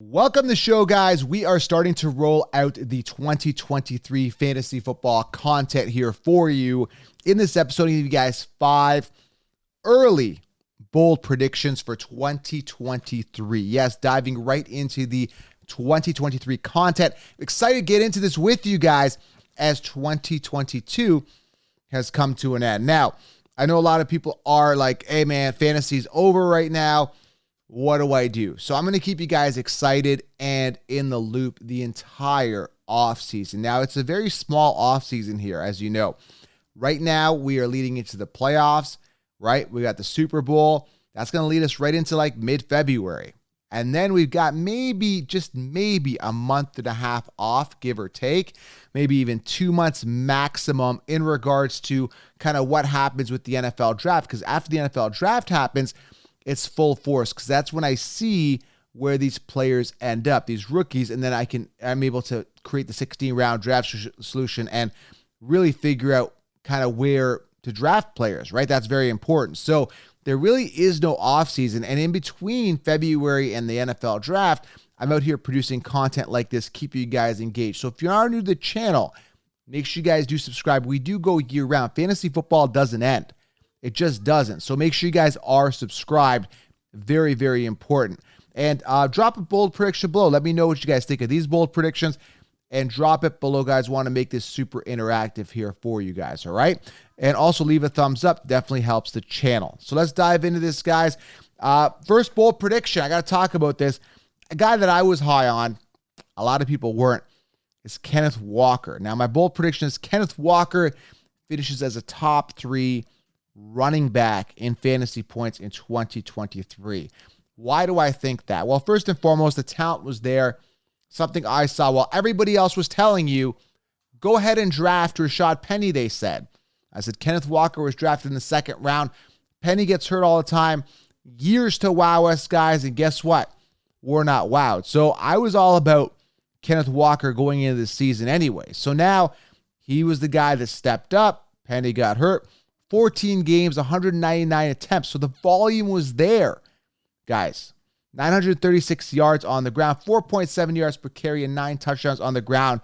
Welcome to the show, guys. We are starting to roll out the 2023 fantasy football content here for you. In this episode, I'm going to give you guys 5 early bold predictions for 2023. Yes, diving right into the 2023 content. Excited to get into this with you guys as 2022 has come to an end. Now, I know a lot of people are like, hey man, fantasy's over right now. What do I do? So I'm going to keep you guys excited and in the loop the entire offseason. Now, it's a very small offseason here, as you know. Right now, we are leading into the playoffs, right? We got the Super Bowl. That's going to lead us right into like mid-February. And then we've got maybe, just maybe a month and a half off, give or take. Maybe even 2 months maximum in regards to kind of what happens with the NFL draft. Because after the NFL draft happens, it's full force, because that's when I see where these players end up, these rookies, and then I'm able to create the 16-round draft solution and really figure out kind of where to draft players, right? That's very important. So there really is no offseason, and in between February and the NFL draft, I'm out here producing content like this, keeping you guys engaged. So if you are new to the channel, make sure you guys do subscribe. We do go year-round. Fantasy football doesn't end. It just doesn't. So make sure you guys are subscribed. Very, very important. And drop a bold prediction below. Let me know what you guys think of these bold predictions. And drop it below, guys. Want to make this super interactive here for you guys, all right? And also leave a thumbs up. Definitely helps the channel. So let's dive into this, guys. First bold prediction. I got to talk about this. A guy that I was high on, a lot of people weren't, is Kenneth Walker. Now, my bold prediction is Kenneth Walker finishes as a top 3 running back in fantasy points in 2023. Why do I think that? Well, first and foremost, the talent was there. Something I saw while everybody else was telling you, go ahead and draft Rashad Penny, they said. I said Kenneth Walker was drafted in the 2nd round. Penny gets hurt all the time. Years to wow us, guys, and guess what? We're not wowed. So I was all about Kenneth Walker going into the season anyway. So now he was the guy that stepped up. Penny got hurt. 14 games, 199 attempts. So the volume was there, guys. 936 yards on the ground, 4.7 yards per carry, and 9 touchdowns on the ground.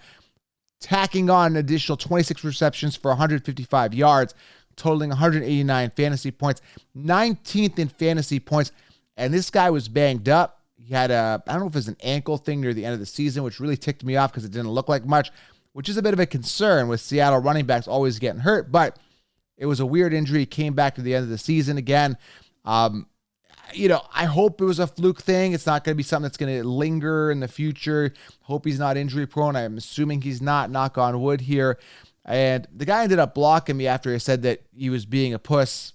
Tacking on an additional 26 receptions for 155 yards, totaling 189 fantasy points, 19th in fantasy points. And this guy was banged up. He had I don't know if it was an ankle thing near the end of the season, which really ticked me off because it didn't look like much, which is a bit of a concern with Seattle running backs always getting hurt. But it was a weird injury. He came back to the end of the season again. I hope it was a fluke thing. It's not going to be something that's going to linger in the future. Hope he's not injury prone. I'm assuming he's not, knock on wood here. And the guy ended up blocking me after I said that he was being a puss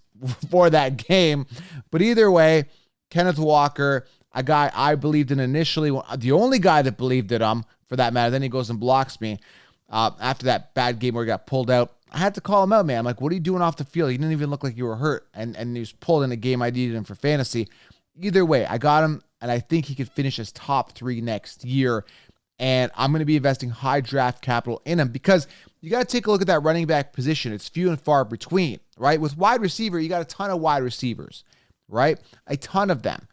for that game. But either way, Kenneth Walker, a guy I believed in initially, the only guy that believed in him for that matter. Then he goes and blocks me after that bad game where he got pulled out. I had to call him out, man. I'm like, what are you doing off the field? He didn't even look like you were hurt. And he was pulled in a game I needed him for fantasy. Either way, I got him, and I think he could finish as top 3 next year. And I'm going to be investing high draft capital in him because you got to take a look at that running back position. It's few and far between, right? With wide receiver, you got a ton of wide receivers, right? A ton of them,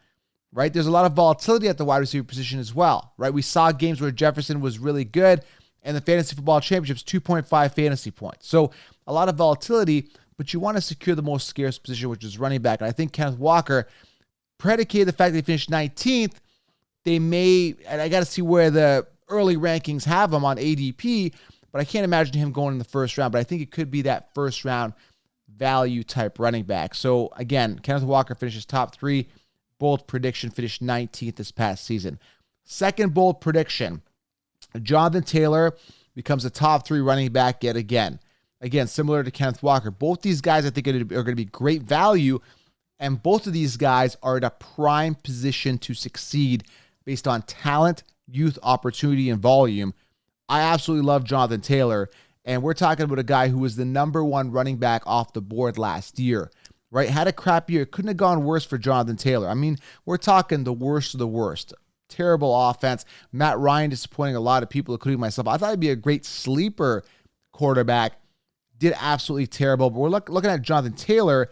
right? There's a lot of volatility at the wide receiver position as well, right? We saw games where Jefferson was really good, and the Fantasy Football Championships, 2.5 fantasy points. So a lot of volatility, but you want to secure the most scarce position, which is running back. And I think Kenneth Walker, predicated the fact that he finished 19th, they may, and I got to see where the early rankings have him on ADP, but I can't imagine him going in the 1st round. But I think it could be that 1st round value type running back. So again, Kenneth Walker finishes top 3. Bold prediction, finished 19th this past season. Second bold prediction, Jonathan Taylor becomes a top 3 running back yet again. Again, similar to Kenneth Walker. Both these guys I think are going to be great value, and both of these guys are in a prime position to succeed based on talent, youth, opportunity, and volume. I absolutely love Jonathan Taylor, and we're talking about a guy who was the number 1 running back off the board last year, right? Had a crap year. Couldn't have gone worse for Jonathan Taylor. I mean, we're talking the worst of the worst. Terrible offense. Matt Ryan disappointing a lot of people, including myself. I thought he'd be a great sleeper quarterback. Did absolutely terrible. But we're looking at Jonathan Taylor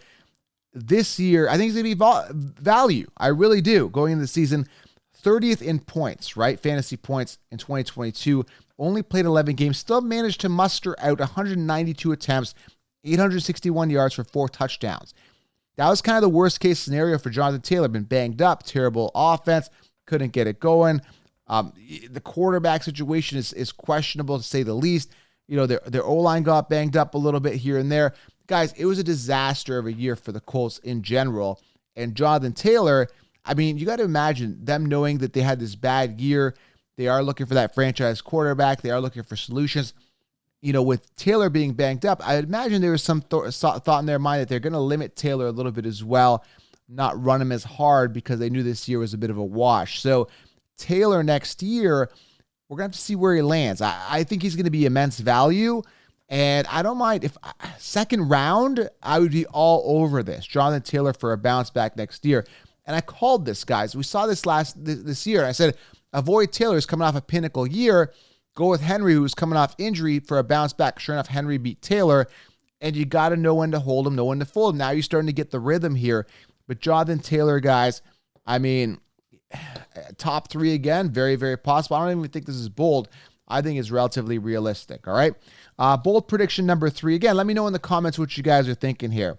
this year. I think he's going to be value. I really do. Going into the season, 30th in points, right? Fantasy points in 2022. Only played 11 games. Still managed to muster out 192 attempts, 861 yards for 4 touchdowns. That was kind of the worst case scenario for Jonathan Taylor. Been banged up, terrible offense, couldn't get it going. The quarterback situation is questionable to say the least. You know, their O-line got banged up a little bit here and there. Guys, it was a disaster of a year for the Colts in general. And Jonathan Taylor, I mean, you got to imagine them knowing that they had this bad year. They are looking for that franchise quarterback. They are looking for solutions. You know, with Taylor being banged up, I imagine there was some thought in their mind that they're going to limit Taylor a little bit as well, not run him as hard because they knew this year was a bit of a wash. So Taylor next year, we're going to have to see where he lands. I think he's going to be immense value, and I don't mind if second round, I would be all over this. Jonathan Taylor for a bounce back next year. And I called this, guys. We saw this this year. I said, avoid Taylor, who's coming off a pinnacle year. Go with Henry, who's coming off injury for a bounce back. Sure enough, Henry beat Taylor, and you got to know when to hold him, know when to fold him. Now you're starting to get the rhythm here. But Jonathan Taylor, guys, I mean, top 3 again, very, very possible. I don't even think this is bold. I think it's relatively realistic, all right? Bold prediction number 3. Again, let me know in the comments what you guys are thinking here.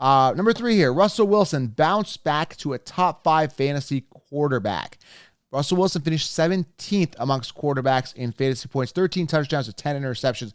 Number 3 here, Russell Wilson bounced back to a top 5 fantasy quarterback. Russell Wilson finished 17th amongst quarterbacks in fantasy points, 13 touchdowns to 10 interceptions.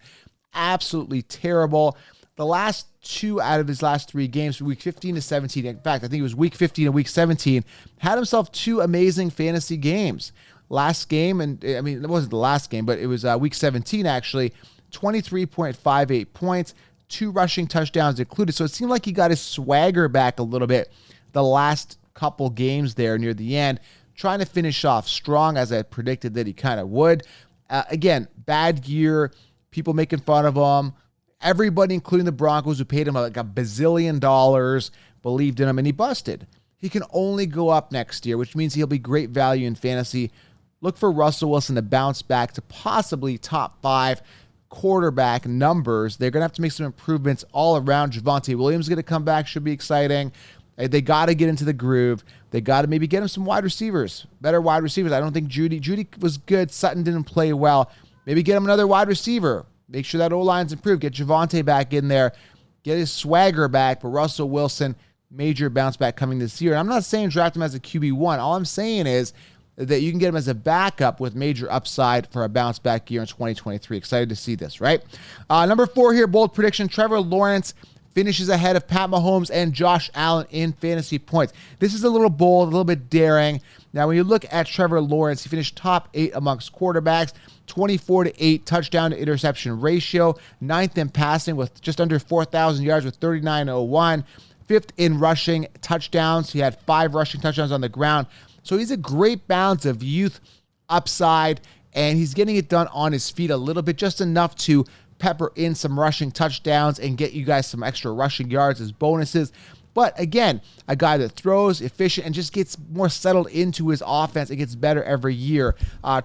Absolutely terrible. The last 2 out of his last 3 games, week 15 to 17, in fact, I think it was week 15 and week 17, had himself 2 amazing fantasy games. Last game, and I mean, it wasn't the last game, but it was week 17 actually, 23.58 points, 2 rushing touchdowns included. So it seemed like he got his swagger back a little bit the last couple games there near the end, trying to finish off strong as I predicted that he kind of would. Again, bad year, people making fun of him. Everybody, including the Broncos, who paid him like $1 bazillion, believed in him, and he busted. He can only go up next year, which means he'll be great value in fantasy. Look for Russell Wilson to bounce back to possibly top 5 quarterback numbers. They're going to have to make some improvements all around. Javonte Williams is going to come back, should be exciting. They got to get into the groove. They got to maybe get him some wide receivers, better wide receivers. I don't think Judy was good. Sutton didn't play well. Maybe get him another wide receiver. Make sure that O-line's improved. Get Javonte back in there. Get his swagger back. But Russell Wilson, major bounce back coming this year. And I'm not saying draft him as a QB1. All I'm saying is that you can get him as a backup with major upside for a bounce back year in 2023. Excited to see this, right? Number 4 here, bold prediction. Trevor Lawrence finishes ahead of Pat Mahomes and Josh Allen in fantasy points. This is a little bold, a little bit daring. Now, when you look at Trevor Lawrence, he finished top 8 amongst quarterbacks, 24-8 touchdown to interception ratio, 9th in passing with just under 4,000 yards with 39.01, 5th in rushing touchdowns. He had 5 rushing touchdowns on the ground. So he's a great balance of youth, upside, and he's getting it done on his feet a little bit, just enough to pepper in some rushing touchdowns and get you guys some extra rushing yards as bonuses. But again, a guy that throws, efficient, and just gets more settled into his offense. It gets better every year.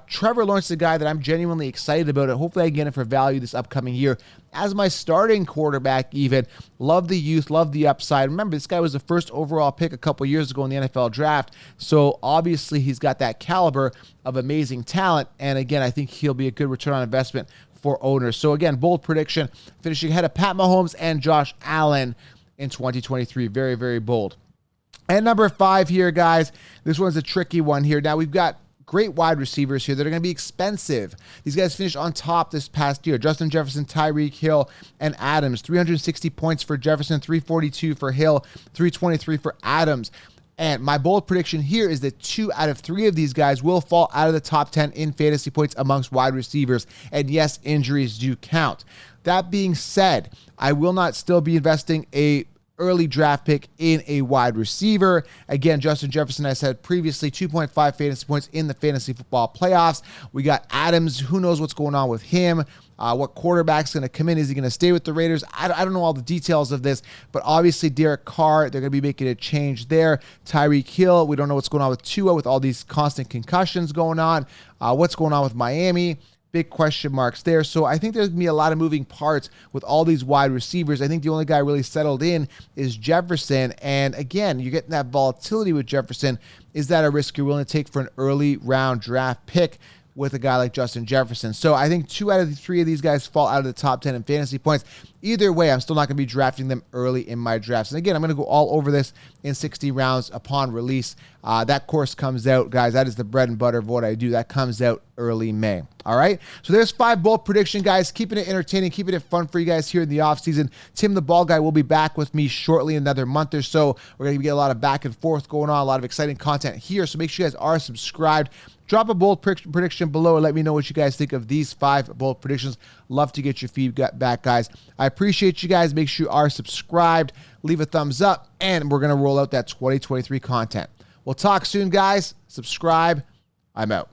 Trevor Lawrence is a guy that I'm genuinely excited about. Hopefully I get him for value this upcoming year as my starting quarterback even. Love the youth, love the upside. Remember, this guy was the first overall pick a couple years ago in the NFL draft. So obviously he's got that caliber of amazing talent. And again, I think he'll be a good return on investment for owners. So again, bold prediction, finishing ahead of Pat Mahomes and Josh Allen in 2023. Very, very bold. And number 5 here, guys. This one's a tricky one here. Now, we've got great wide receivers here that are going to be expensive. These guys finished on top this past year. Justin Jefferson, Tyreek Hill, and Adams. 360 points for Jefferson, 342 for Hill, 323 for Adams. And my bold prediction here is that 2 out of 3 of these guys will fall out of the top 10 in fantasy points amongst wide receivers. And yes, injuries do count. That being said, I will not still be investing a early draft pick in a wide receiver. Again, Justin Jefferson, I said previously, 2.5 fantasy points in the fantasy football playoffs. We got Adams. Who knows what's going on with him? What quarterback's going to come in? Is he going to stay with the Raiders? I don't know all the details of this, but obviously Derek Carr, they're going to be making a change there. Tyreek Hill, we don't know what's going on with Tua with all these constant concussions going on. What's going on with Miami? big question marks there. So I think there's going to be a lot of moving parts with all these wide receivers. I think the only guy really settled in is Jefferson. And again, you're getting that volatility with Jefferson. Is that a risk you're willing to take for an early round draft pick with a guy like Justin Jefferson? So I think 2 out of the 3 of these guys fall out of the top 10 in fantasy points. Either way, I'm still not going to be drafting them early in my drafts. And again, I'm going to go all over this in 60 rounds upon release. That course comes out, guys. That is the bread and butter of what I do. That comes out early May. All right. So there's 5 bold prediction, guys. Keeping it entertaining, keeping it fun for you guys here in the offseason. Tim the Ball Guy will be back with me shortly in another month or so. We're going to get a lot of back and forth going on, a lot of exciting content here. So make sure you guys are subscribed. Drop a bold prediction below and let me know what you guys think of these 5 bold predictions. Love to get your feedback, guys. I appreciate you guys. Make sure you are subscribed. Leave a thumbs up, and we're going to roll out that 2023 content. We'll talk soon, guys. Subscribe. I'm out.